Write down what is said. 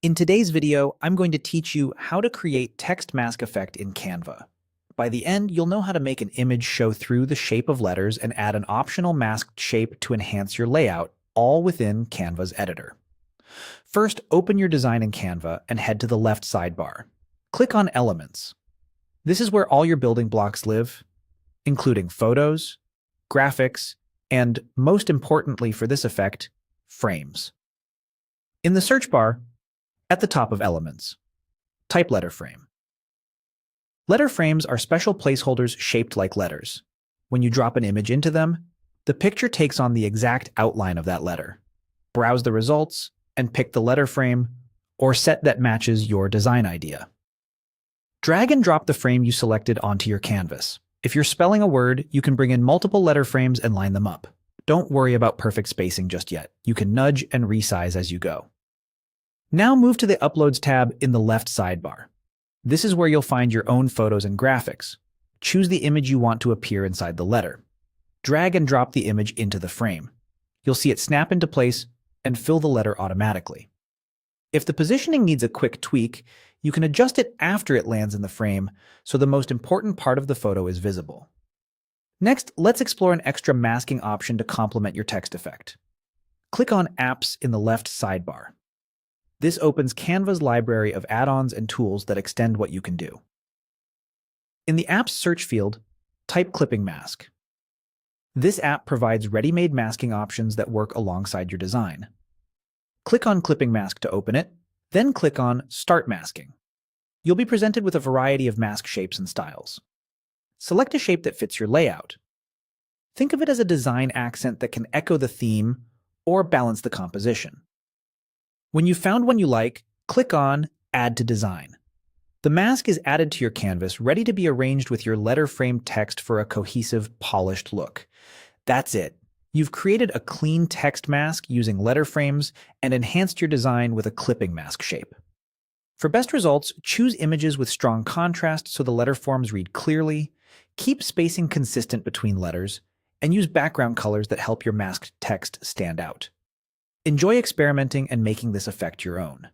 In today's video, I'm going to teach you how to create text mask effect in Canva. By the end, you'll know how to make an image show through the shape of letters and add an optional masked shape to enhance your layout, all within Canva's editor. First, open your design in Canva and head to the left sidebar. Click on Elements. This is where all your building blocks live, including photos, graphics, and, most importantly for this effect, frames. In the search bar, at the top of Elements, type letter frame. Letter frames are special placeholders shaped like letters. When you drop an image into them, the picture takes on the exact outline of that letter. Browse the results and pick the letter frame or set that matches your design idea. Drag and drop the frame you selected onto your canvas. If you're spelling a word, you can bring in multiple letter frames and line them up. Don't worry about perfect spacing just yet. You can nudge and resize as you go. Now move to the Uploads tab in the left sidebar. This is where you'll find your own photos and graphics. Choose the image you want to appear inside the letter. Drag and drop the image into the frame. You'll see it snap into place and fill the letter automatically. If the positioning needs a quick tweak, you can adjust it after it lands in the frame so the most important part of the photo is visible. Next, let's explore an extra masking option to complement your text effect. Click on Apps in the left sidebar. This opens Canva's library of add-ons and tools that extend what you can do. In the Apps search field, type Clipping Mask. This app provides ready-made masking options that work alongside your design. Click on Clipping Mask to open it, then click on Start Masking. You'll be presented with a variety of mask shapes and styles. Select a shape that fits your layout. Think of it as a design accent that can echo the theme or balance the composition. When you've found one you like, click on Add to Design. The mask is added to your canvas, ready to be arranged with your letter frame text for a cohesive, polished look. That's it. You've created a clean text mask using letter frames and enhanced your design with a clipping mask shape. For best results, choose images with strong contrast so the letter forms read clearly, keep spacing consistent between letters, and use background colors that help your masked text stand out. Enjoy experimenting and making this effect your own.